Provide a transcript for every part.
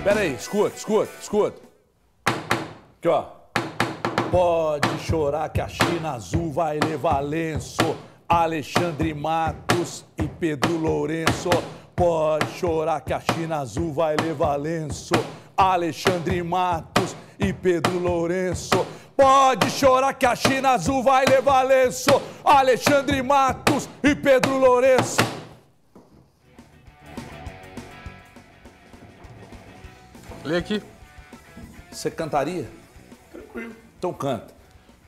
Pera aí, escuta. Aqui, ó. Pode chorar que a China Azul vai levar lenço. Alexandre Matos e Pedro Lourenço. Pode chorar que a China Azul vai levar lenço. Alexandre Matos e Pedro Lourenço. Pode chorar que a China Azul vai levar lenço. Alexandre Matos e Pedro Lourenço. Lê aqui. Você cantaria? Tranquilo. Então canta.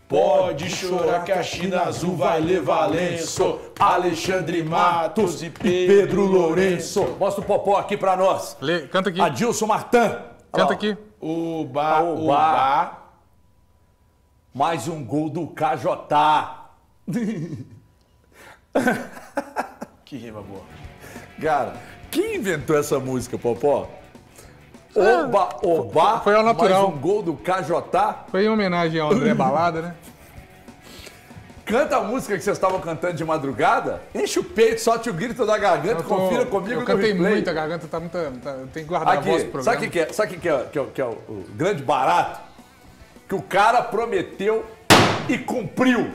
Pode chorar que a China Azul vai levar lenço. Alexandre Matos e Pedro Lourenço. Mostra o popó aqui pra nós. Lê, canta aqui. Adilson Martin. Canta aqui. Oba. Mais um gol do KJ. Que rima boa. Cara, quem inventou essa música, Popó? Oba, foi ao natural. Mais um gol do KJ. Foi em homenagem ao André Balada, né? Canta a música que vocês estavam cantando de madrugada, enche o peito, solte o grito da garganta, confira comigo no cantei replay. muito, a garganta tá muito... tem que guardar Aqui, a voz pro programa. sabe o que é o grande barato? Que o cara prometeu e cumpriu.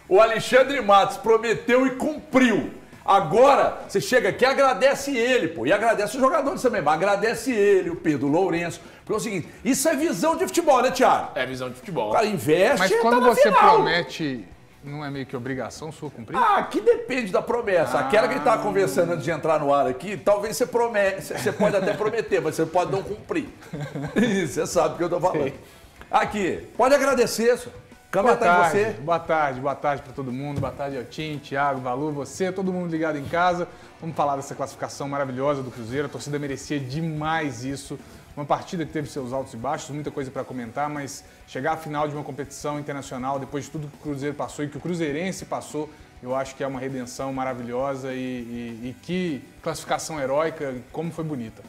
O Alexandre Matos prometeu e cumpriu. Agora, você chega aqui e agradece ele, pô. E agradece os jogadores também, mas agradece ele, o Pedro Lourenço. Porque é o seguinte, isso é visão de futebol, né, Thiago? É visão de futebol. O cara investe. Mas e quando tá na você final. promete, não é meio que obrigação sua cumprir? Ah, que depende da promessa. Aquela que a gente tava conversando antes de entrar no ar aqui, talvez você promete, você pode até prometer, mas você pode não cumprir. Isso, você sabe o que eu tô falando. Sim. Aqui, pode agradecer, senhor. Câmera tá em você. Boa tarde para todo mundo. Boa tarde ao Tim, Thiago, Valu, você, todo mundo ligado em casa. Vamos falar dessa classificação maravilhosa do Cruzeiro. A torcida merecia demais isso. Uma partida que teve seus altos e baixos, muita coisa para comentar, mas chegar à final de uma competição internacional, depois de tudo que o Cruzeiro passou e que o cruzeirense passou, eu acho que é uma redenção maravilhosa e que classificação heróica, como foi bonita.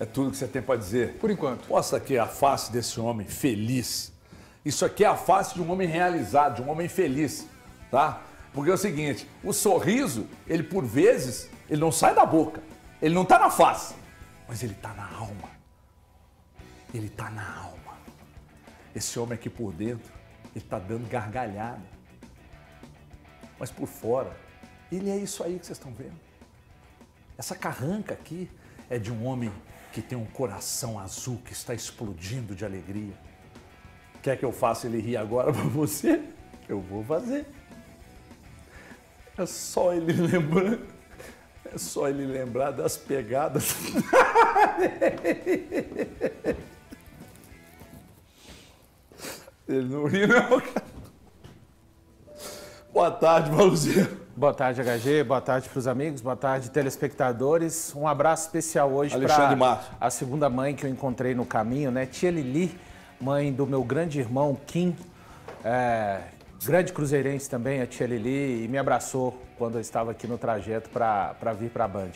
É tudo que você tem para dizer. Por enquanto. Mostra aqui a face desse homem feliz. Isso aqui é a face de um homem realizado, de um homem feliz, tá? Porque é o seguinte, o sorriso, ele por vezes, ele não sai da boca, ele não tá na face, mas ele tá na alma. Ele tá na alma. Esse homem aqui por dentro, ele tá dando gargalhada. Mas por fora, ele é isso aí que vocês estão vendo. Essa carranca aqui é de um homem que tem um coração azul que está explodindo de alegria. Quer que eu faça ele rir agora pra você? Eu vou fazer. É só ele lembrar. É só ele lembrar das pegadas. Ele não ri, não, cara. Boa tarde, Valuzeiro. Boa tarde, HG. Boa tarde para os amigos. Boa tarde, telespectadores. Um abraço especial hoje para a segunda mãe que eu encontrei no caminho, né? Tia Lili, mãe do meu grande irmão Kim, grande cruzeirense também, a tia Lili, e me abraçou quando eu estava aqui no trajeto para vir para a Band.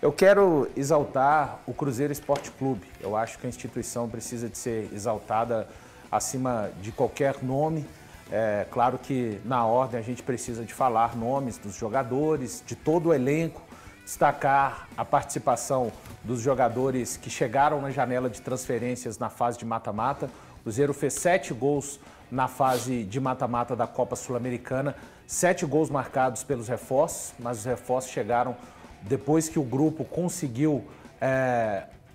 Eu quero exaltar o Cruzeiro Esporte Clube. Eu acho que a instituição precisa de ser exaltada acima de qualquer nome. É claro que na ordem a gente precisa de falar nomes dos jogadores, de todo o elenco, destacar a participação dos jogadores que chegaram na janela de transferências na fase de mata-mata. O Cruzeiro fez 7 gols na fase de mata-mata da Copa Sul-Americana, 7 gols marcados pelos reforços, mas os reforços chegaram depois que o grupo conseguiu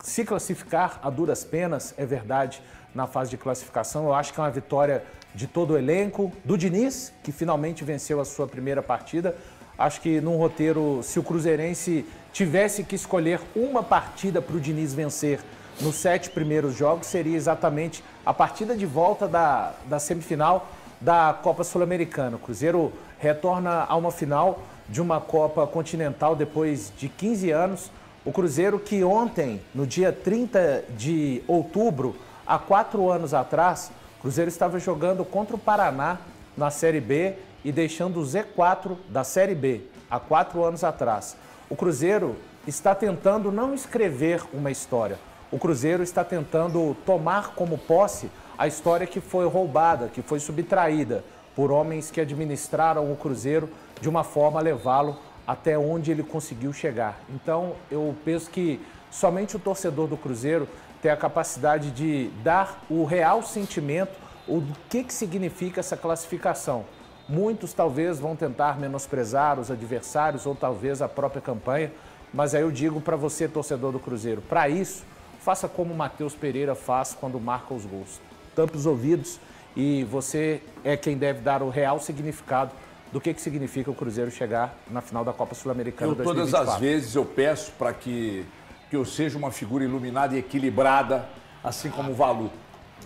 se classificar a duras penas, é verdade, na fase de classificação. Eu acho que é uma vitória de todo o elenco, do Diniz, que finalmente venceu a sua primeira partida. Acho que num roteiro, se o cruzeirense tivesse que escolher uma partida para o Diniz vencer nos 7 primeiros jogos, seria exatamente a partida de volta da semifinal da Copa Sul-Americana. O Cruzeiro retorna a uma final de uma Copa Continental depois de 15 anos. O Cruzeiro que ontem, no dia 30 de outubro, há 4 anos atrás, o Cruzeiro estava jogando contra o Paraná na Série B e deixando o Z4 da Série B, há 4 anos atrás. O Cruzeiro está tentando não escrever uma história. O Cruzeiro está tentando tomar como posse a história que foi roubada, que foi subtraída por homens que administraram o Cruzeiro de uma forma a levá-lo até onde ele conseguiu chegar. Então, eu penso que Somente o torcedor do Cruzeiro tem a capacidade de dar o real sentimento ou do que significa essa classificação. Muitos talvez vão tentar menosprezar os adversários ou talvez a própria campanha, mas aí eu digo para você, torcedor do Cruzeiro, para isso, faça como o Matheus Pereira faz quando marca os gols. Tampe os ouvidos e você é quem deve dar o real significado do que significa o Cruzeiro chegar na final da Copa Sul-Americana 2024. Todas as vezes eu peço para que eu seja uma figura iluminada e equilibrada, assim como o Valu.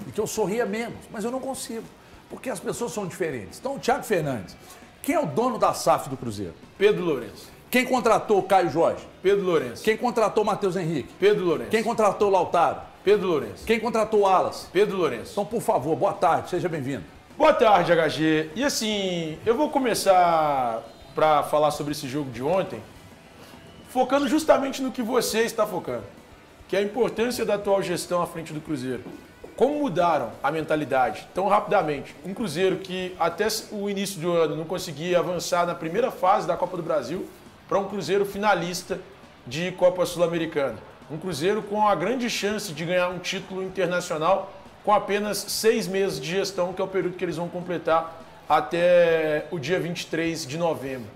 E que eu sorria menos, mas eu não consigo, porque as pessoas são diferentes. Então, o Thiago Fernandes, quem é o dono da SAF do Cruzeiro? Pedro Lourenço. Quem contratou o Caio Jorge? Pedro Lourenço. Quem contratou o Matheus Henrique? Pedro Lourenço. Quem contratou o Lautaro? Pedro Lourenço. Quem contratou o Alas? Pedro Lourenço. Então, por favor, boa tarde, seja bem-vindo. Boa tarde, HG. E assim, eu vou começar para falar sobre esse jogo de ontem, focando justamente no que você está focando, que é a importância da atual gestão à frente do Cruzeiro. Como mudaram a mentalidade tão rapidamente? Um Cruzeiro que até o início do ano não conseguia avançar na primeira fase da Copa do Brasil para um Cruzeiro finalista de Copa Sul-Americana. Um Cruzeiro com a grande chance de ganhar um título internacional com apenas 6 meses de gestão, que é o período que eles vão completar até o dia 23 de novembro.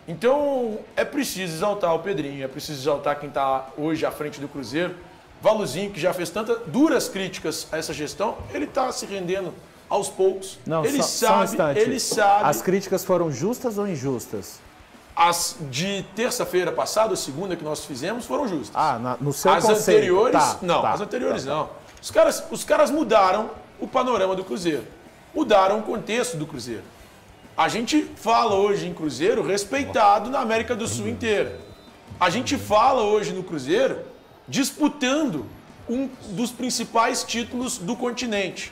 Então, é preciso exaltar o Pedrinho, é preciso exaltar quem está hoje à frente do Cruzeiro. Valuzinho, que já fez tantas duras críticas a essa gestão, ele está se rendendo aos poucos. Não, ele só um instante. Ele sabe. As críticas foram justas ou injustas? As de terça-feira passada, a segunda que nós fizemos, foram justas. Ah, no seu as conceito. Anteriores, não. As anteriores não. Os caras mudaram o panorama do Cruzeiro. Mudaram o contexto do Cruzeiro. A gente fala hoje em Cruzeiro respeitado na América do Sul inteira. A gente fala hoje no Cruzeiro disputando um dos principais títulos do continente.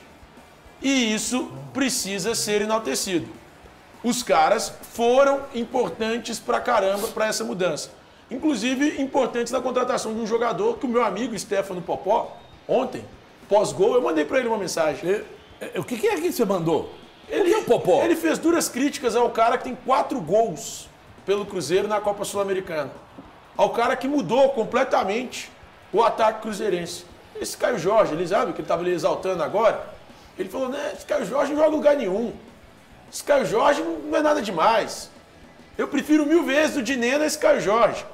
E isso precisa ser enaltecido. Os caras foram importantes pra caramba para essa mudança. Inclusive, importantes na contratação de um jogador que o meu amigo Stefano Popó, ontem, pós-gol, eu mandei para ele uma mensagem. O que é que você mandou? Ele é o Popó. Ele fez duras críticas ao cara que tem 4 gols pelo Cruzeiro na Copa Sul-Americana. Ao cara que mudou completamente o ataque cruzeirense. Esse Caio Jorge, ele sabe que ele estava ali exaltando agora. Ele falou, né, esse Caio Jorge não joga em lugar nenhum. Esse Caio Jorge não é nada demais. Eu prefiro 1000 vezes o Dineno a esse Caio Jorge.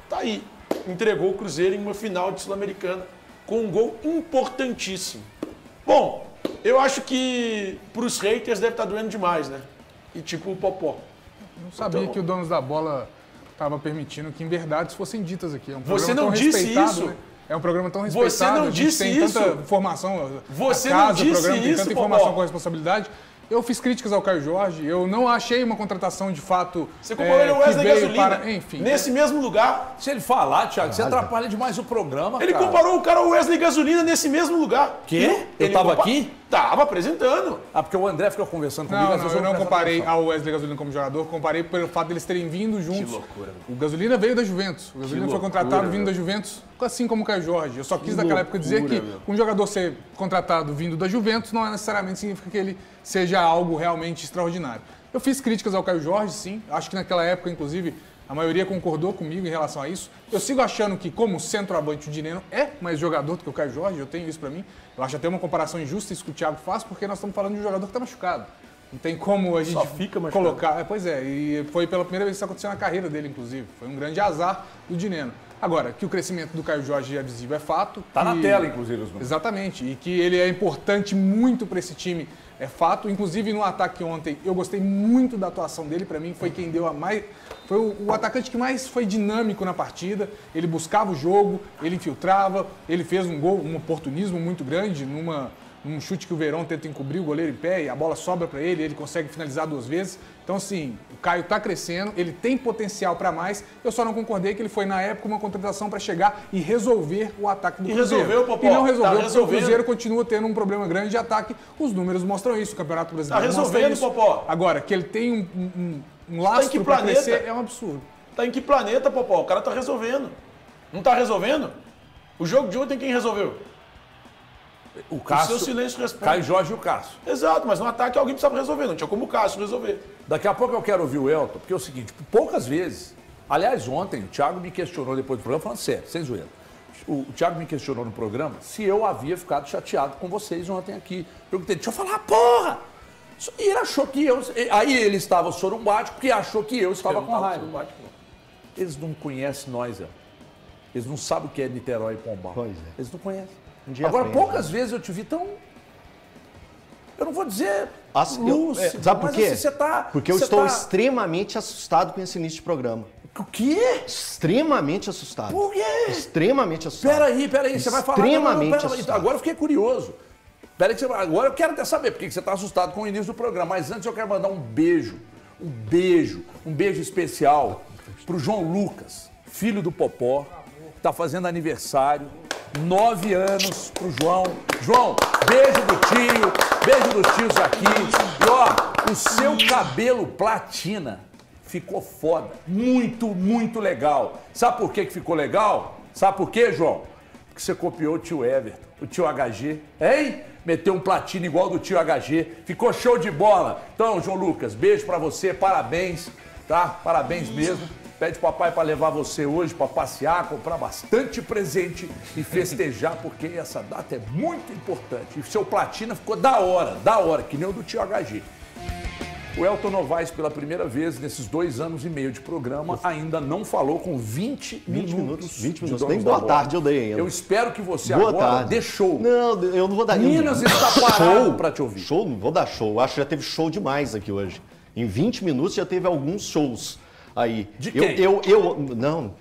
Tá aí. Entregou o Cruzeiro em uma final de Sul-Americana com um gol importantíssimo. Bom, eu acho que pros haters deve estar doendo demais, né? E tipo o Popó. Não sabia que o Donos da Bola estava permitindo que verdades fossem ditas aqui. É um Você não disse isso. Né? É um programa tão respeitado. Você não disse isso. Tem tanta informação. Você não disse isso, tem tanta informação com responsabilidade. Eu fiz críticas ao Caio Jorge, eu não achei uma contratação de fato. Você comparou ele ao Wesley Gasolina. Enfim. Nesse mesmo lugar. Se ele falar, Thiago, você atrapalha demais o programa. Ele comparou o cara ao Wesley Gasolina nesse mesmo lugar. Quê? Eu tava aqui? Tava apresentando. Ah, porque o André ficou conversando comigo. Não, eu não comparei ao Wesley Gasolina como jogador, comparei pelo fato deles terem vindo juntos. Que loucura. O Gasolina veio da Juventus. O Gasolina foi contratado vindo da Juventus, assim como o Caio Jorge. Eu só quis naquela época dizer que um jogador ser contratado vindo da Juventus não necessariamente significa que ele seja algo realmente extraordinário. Eu fiz críticas ao Caio Jorge, sim. Acho que naquela época, inclusive, a maioria concordou comigo em relação a isso. Eu sigo achando que, como centroavante, o Dineno é mais jogador do que o Caio Jorge. Eu tenho isso pra mim. Eu acho até uma comparação injusta isso que o Thiago faz, porque nós estamos falando de um jogador que está machucado. Não tem como a gente só fica machucado. Colocar... Pois é, e foi pela primeira vez que isso aconteceu na carreira dele, inclusive. Foi um grande azar do Dineno. Agora, que o crescimento do Caio Jorge é visível é fato. Tá na tela, inclusive, os números. Exatamente. E que ele é importante muito para esse time é fato. Inclusive, no ataque ontem, eu gostei muito da atuação dele. Para mim, foi quem deu a mais... Foi o atacante que mais foi dinâmico na partida. Ele buscava o jogo, ele infiltrava, ele fez um gol, um oportunismo muito grande num chute que o Verón tenta encobrir o goleiro em pé e a bola sobra para ele consegue finalizar 2 vezes. Então, assim, o Caio está crescendo, ele tem potencial para mais. Eu só não concordei que ele foi, na época, uma contratação para chegar e resolver o ataque do Cruzeiro. Resolveu, Popó. E não resolveu, porque o Cruzeiro continua tendo um problema grande de ataque. Os números mostram isso, o Campeonato Brasileiro mostra isso. Tá resolvendo, Popó. Agora, que ele tem um lastro para crescer é um absurdo. Tá em que planeta, Popó? O cara tá resolvendo. Não tá resolvendo? O jogo de ontem quem resolveu? O Cássio, o seu silêncio responde. Caio Jorge e o Cássio. Exato, mas no ataque alguém precisava resolver, não tinha como o Cássio resolver. Daqui a pouco eu quero ouvir o Elton, porque é o seguinte, poucas vezes, aliás, ontem o Thiago me questionou depois do programa, falando sério, sem zoeira. O Thiago me questionou no programa se eu havia ficado chateado com vocês ontem aqui. Perguntei, deixa eu falar, porra! E ele achou que eu... Aí ele estava sorumbático porque achou que eu estava com raiva. Eles não conhecem nós, Eles não sabem o que é Niterói e Pombal. Pois é. Eles não conhecem. Agora, poucas vezes eu te vi tão... Eu não vou dizer lúcido, sabe por quê? Assim, você tá, porque eu estou extremamente assustado com esse início de programa. O quê? Extremamente assustado. Por quê? Extremamente assustado. Peraí, você vai falar... Extremamente assustado. Agora eu fiquei curioso. Agora eu quero até saber por que você está assustado com o início do programa. Mas antes eu quero mandar um beijo especial pro João Lucas, filho do Popó, que está fazendo aniversário. 9 anos pro João. João, beijo do tio, beijo dos tios aqui. E ó, o seu cabelo platina ficou foda. Muito, muito legal. Sabe por que ficou legal? Sabe por quê, João? Porque você copiou o tio Everton, o tio HG. Hein? Meteu um platina igual do tio HG. Ficou show de bola. Então, João Lucas, beijo pra você, parabéns, tá? Parabéns mesmo. Pede pro papai para levar você hoje para passear, comprar bastante presente e festejar, porque essa data é muito importante. E seu platina ficou da hora, que nem o do tio HG. O Elton Novaes, pela primeira vez nesses 2 anos e meio de programa, ainda não falou com 20 minutos. 20 minutos. Nem boa tarde eu dei ainda. Eu espero que você agora dê show. Não, eu não vou dar. Minas está parado para te ouvir. Show, não vou dar show. Acho que já teve show demais aqui hoje. Em 20 minutos já teve alguns shows. Aí, de quem? Não,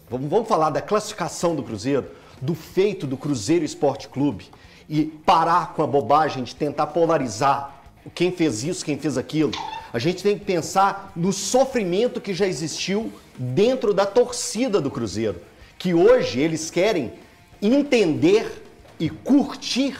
vamos falar da classificação do Cruzeiro, do feito do Cruzeiro Esporte Clube e parar com a bobagem de tentar polarizar quem fez isso, quem fez aquilo. A gente tem que pensar no sofrimento que já existiu dentro da torcida do Cruzeiro, que hoje eles querem entender e curtir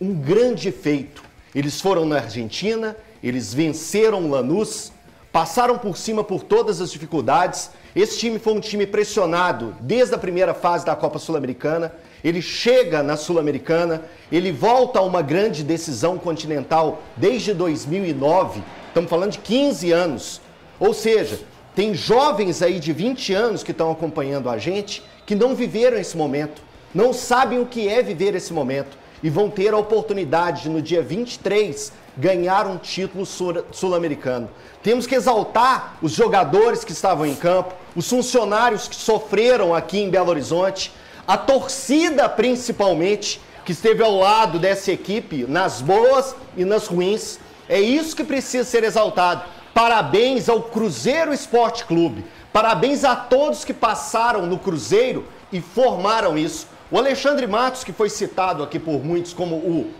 um grande feito. Eles foram na Argentina, eles venceram o Lanús, passaram por cima por todas as dificuldades. Esse time foi um time pressionado desde a primeira fase da Copa Sul-Americana. Ele chega na Sul-Americana, ele volta a uma grande decisão continental desde 2009. Estamos falando de 15 anos. Ou seja, tem jovens aí de 20 anos que estão acompanhando a gente que não viveram esse momento, não sabem o que é viver esse momento e vão ter a oportunidade de, no dia 23, ganhar um título sul-americano. Temos que exaltar os jogadores que estavam em campo, os funcionários que sofreram aqui em Belo Horizonte, a torcida principalmente, que esteve ao lado dessa equipe nas boas e nas ruins. É isso que precisa ser exaltado. Parabéns ao Cruzeiro Esporte Clube. Parabéns a todos que passaram no Cruzeiro e formaram isso. O Alexandre Matos, que foi citado aqui por muitos como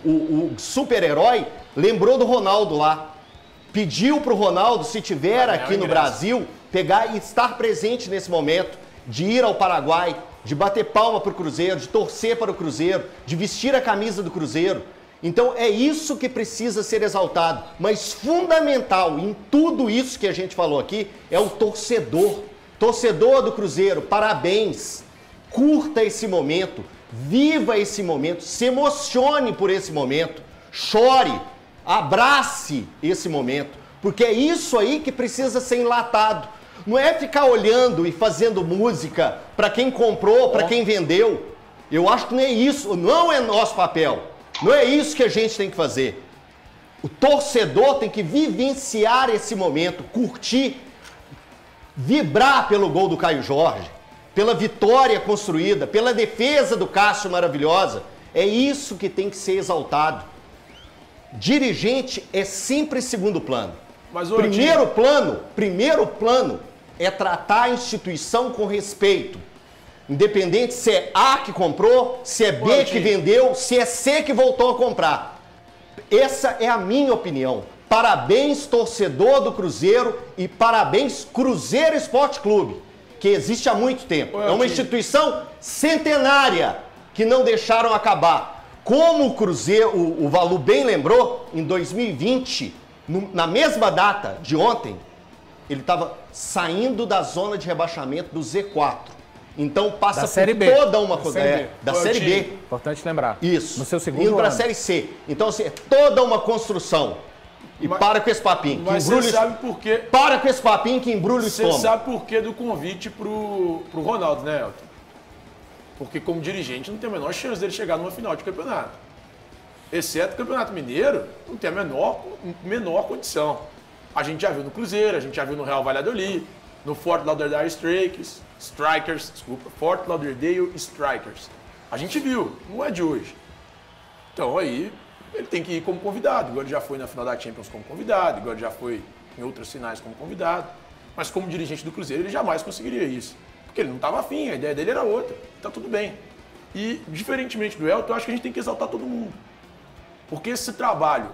o super-herói, lembrou do Ronaldo lá. Pediu para o Ronaldo, se tiver aqui no Brasil, pegar e estar presente nesse momento, de ir ao Paraguai, de bater palma para o Cruzeiro, de torcer para o Cruzeiro, de vestir a camisa do Cruzeiro. Então é isso que precisa ser exaltado. Mas fundamental em tudo isso que a gente falou aqui é o torcedor. Torcedor do Cruzeiro, parabéns. Curta esse momento, viva esse momento, se emocione por esse momento, chore, abrace esse momento, porque é isso aí que precisa ser enlatado. Não é ficar olhando e fazendo música para quem comprou, para quem vendeu. Eu acho que não é isso, não é nosso papel. Não é isso que a gente tem que fazer. O torcedor tem que vivenciar esse momento, curtir, vibrar pelo gol do Caio Jorge, pela vitória construída, pela defesa do Cássio maravilhosa. É isso que tem que ser exaltado. Dirigente é sempre segundo plano. Mas, primeiro plano é tratar a instituição com respeito. Independente se é A que comprou, se é B que vendeu, se é C que voltou a comprar. Essa é a minha opinião. Parabéns, torcedor do Cruzeiro, e parabéns, Cruzeiro Esporte Clube, que existe há muito tempo. É uma instituição centenária que não deixaram acabar. Como o Cruzeiro, o Valu bem lembrou, em 2020, na mesma data de ontem, ele estava saindo da zona de rebaixamento do Z4. Então passa por toda uma coisa. Da Série B. Importante lembrar. Isso. No seu segundo indo para a Série C. Então, assim, é toda uma construção. E para com esse papinho. Mas você sabe por quê? Para com esse papinho que embrulha o estômago. Você sabe por quê do convite pro Ronaldo, né, Elton? Porque como dirigente não tem a menor chance dele chegar numa final de campeonato. Exceto o Campeonato Mineiro, não tem a menor condição. A gente já viu no Cruzeiro, a gente já viu no Real Valladolid, no Fort Lauderdale Fort Lauderdale Strikers. A gente viu, não é de hoje. Então aí ele tem que ir como convidado, igual ele já foi na final da Champions como convidado, igual ele já foi em outras finais como convidado. Mas como dirigente do Cruzeiro ele jamais conseguiria isso. Porque ele não estava afim, a ideia dele era outra. Tá tudo bem. E diferentemente do Elton, eu acho que a gente tem que exaltar todo mundo. Porque esse trabalho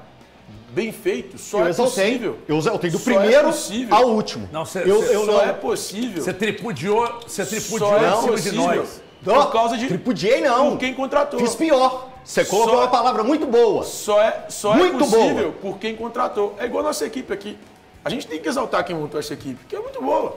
bem feito só é possível. Eu exaltei do primeiro ao último. Não, só é possível. Você tripudiou em cima de nós. Por causa de... Tripudiei não. Por quem contratou. Fiz pior. Você colocou uma palavra muito boa. Só é possível por quem contratou. É igual a nossa equipe aqui. A gente tem que exaltar quem montou essa equipe, que é muito boa.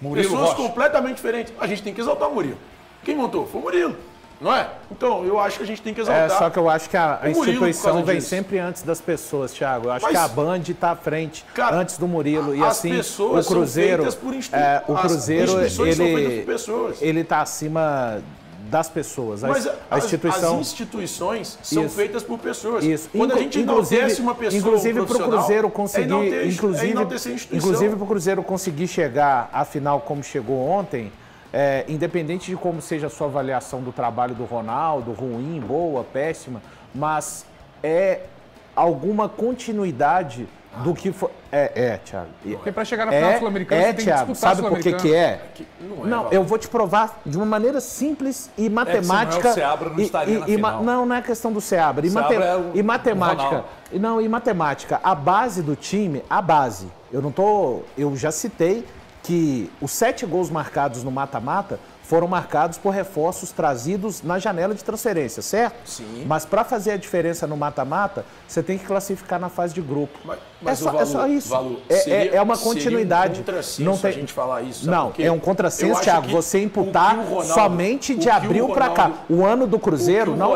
Murilo Pessoas Rocha. completamente diferentes. A gente tem que exaltar o Murilo. Quem montou? Foi o Murilo. Não é? Então, eu acho que a gente tem que exaltar. Só que eu acho que a instituição vem disso. sempre antes das pessoas, Thiago. Eu acho que a Band está à frente, cara, antes do Murilo. E as assim, pessoas o Cruzeiro, são feitas por o Cruzeiro, são feitas por pessoas. Ele está acima das pessoas. Mas a instituição... as instituições são feitas por pessoas. Isso. Quando a gente enaltece uma pessoa inclusive para o Cruzeiro conseguir, enaltecer a instituição. inclusive para o Cruzeiro conseguir chegar à final como chegou ontem, independente de como seja a sua avaliação do trabalho do Ronaldo, ruim, boa, péssima, mas é alguma continuidade do que foi. Thiago. Porque para chegar na final sul-americana você tem Thiago, que disputar sabe por que é? Não, eu vou te provar de uma maneira simples e matemática. Se não é o Seabra, não estaria na final. Não é questão do Seabra. E matemática. Não, e matemática. A base do time, eu já citei que os 7 gols marcados no mata-mata foram marcados por reforços trazidos na janela de transferência, certo? Sim. Mas para fazer a diferença no mata-mata, você tem que classificar na fase de grupo. Mas é só isso. É uma continuidade. Seria um contrassenso a gente falar isso. Não, é um contrassenso, Thiago, você imputar somente de abril para cá. O ano do Cruzeiro não.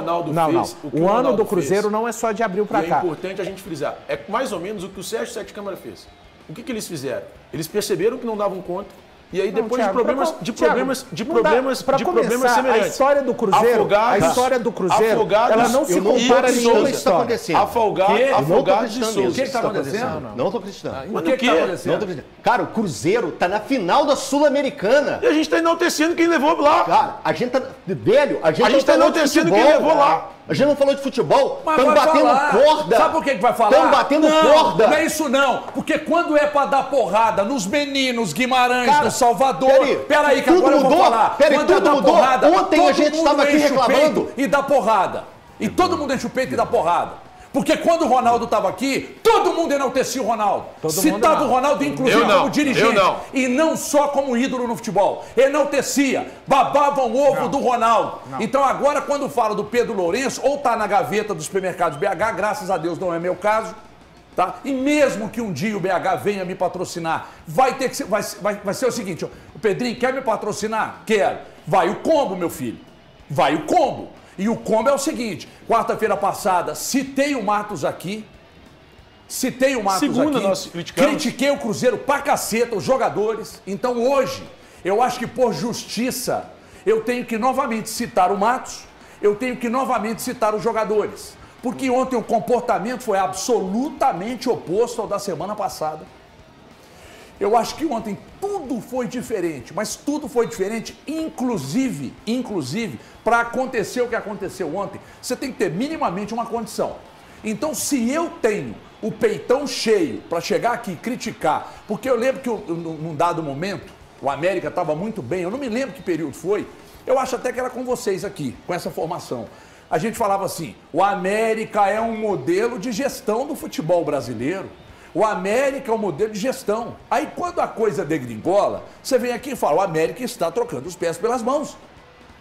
O ano do Cruzeiro não é só de abril para cá. É importante a gente frisar. É mais ou menos o que o Sérgio Sete Câmara fez. O que eles fizeram? Eles perceberam que não davam conta. E aí depois Thiago, de problemas semelhantes. A história do Cruzeiro, ela não se compara a nenhuma história. Afogados de Souza. O que está acontecendo? Não estou acreditando. Mas o que está acontecendo? Cara, o Cruzeiro tá na final da Sul-Americana. E a gente está enaltecendo quem levou lá. Cara, a gente tá... Velho, a gente está enaltecendo quem levou lá. A gente não falou de futebol, estamos batendo corda. Sabe por que vai falar? Estamos batendo corda. Não é isso não. Porque quando é pra dar porrada nos meninos, Guimarães, cara, no Salvador... Peraí, que tudo agora eu vou falar. Tudo mudou. Porrada, ontem a gente estava aqui reclamando. E dá porrada. E todo mundo enche o peito e dá porrada. Porque quando o Ronaldo estava aqui, todo mundo enaltecia o Ronaldo. Citava o Ronaldo, inclusive, como dirigente. E não só como ídolo no futebol. Enaltecia, babavam o ovo do Ronaldo. Então agora, quando fala do Pedro Lourenço, ou tá na gaveta dos supermercados BH, graças a Deus não é meu caso, tá? E mesmo que um dia o BH venha me patrocinar, vai ser o seguinte, ó, o Pedrinho quer me patrocinar? Quero. Vai o combo, meu filho. Vai o combo. E o combo é o seguinte, quarta-feira passada, citei o Matos aqui, nós criticamos. Critiquei o Cruzeiro pra caceta, os jogadores. Então hoje, eu acho que por justiça, eu tenho que novamente citar o Matos, eu tenho que novamente citar os jogadores. Porque ontem o comportamento foi absolutamente oposto ao da semana passada. Eu acho que ontem tudo foi diferente, mas tudo foi diferente, inclusive, para acontecer o que aconteceu ontem, você tem que ter minimamente uma condição. Então, se eu tenho o peitão cheio para chegar aqui e criticar, porque eu lembro que num dado momento, o América estava muito bem, eu não me lembro que período foi, eu acho até que era com vocês aqui, com essa formação. A gente falava assim, o América é um modelo de gestão do futebol brasileiro. O América é um modelo de gestão. Aí quando a coisa degringola, você vem aqui e fala, o América está trocando os pés pelas mãos.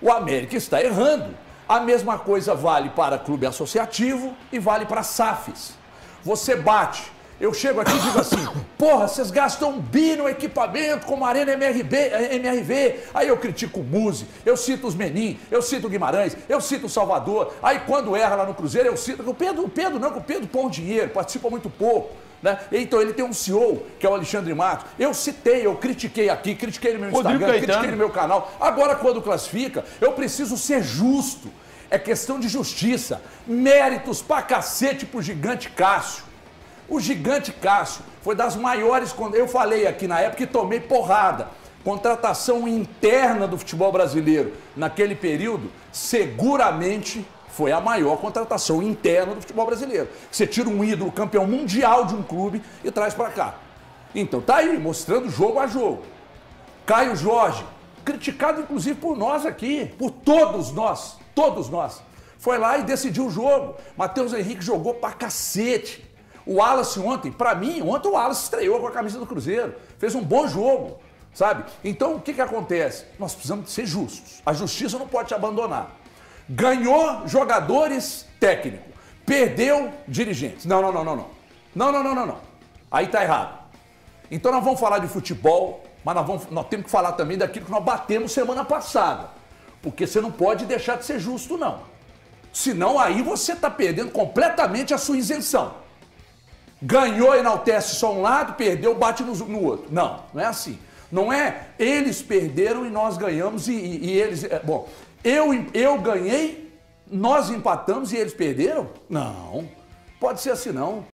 O América está errando. A mesma coisa vale para clube associativo e vale para SAFs. Você bate. Eu chego aqui e digo assim, porra, vocês gastam $1 bi no equipamento como a Arena MRV. Aí eu critico o Muzi, eu cito os Menin, eu cito o Guimarães, eu cito o Salvador. Aí quando erra lá no Cruzeiro, eu cito que o Pedro põe dinheiro, participa muito pouco. Né? Então ele tem um CEO, que é o Alexandre Matos. Eu citei, eu critiquei aqui, critiquei no meu Instagram, critiquei no meu canal. Agora, quando classifica, eu preciso ser justo. É questão de justiça. Méritos pra cacete pro Gigante Cássio. O Gigante Cássio foi das maiores, quando eu falei aqui na época, e tomei porrada. Contratação interna do futebol brasileiro naquele período, seguramente foi a maior contratação interna do futebol brasileiro. Você tira um ídolo campeão mundial de um clube e traz para cá. Então tá aí, mostrando jogo a jogo. Caio Jorge, criticado inclusive por nós aqui, por todos nós, foi lá e decidiu o jogo. Matheus Henrique jogou pra cacete. O Wallace ontem, pra mim, ontem o Wallace estreou com a camisa do Cruzeiro, fez um bom jogo. Sabe? Então, o que acontece? Nós precisamos ser justos. A justiça não pode te abandonar. Ganhou jogadores técnicos. Perdeu dirigentes. Não. Aí tá errado. Então, nós vamos falar de futebol, mas nós temos que falar também daquilo que nós batemos semana passada. Porque você não pode deixar de ser justo, não. Senão, aí você está perdendo completamente a sua isenção. Ganhou, enaltece só um lado, perdeu, bate no outro. Não é assim. Não é eles perderam e nós ganhamos e eles... Bom, eu ganhei, nós empatamos e eles perderam? Não, pode ser assim não.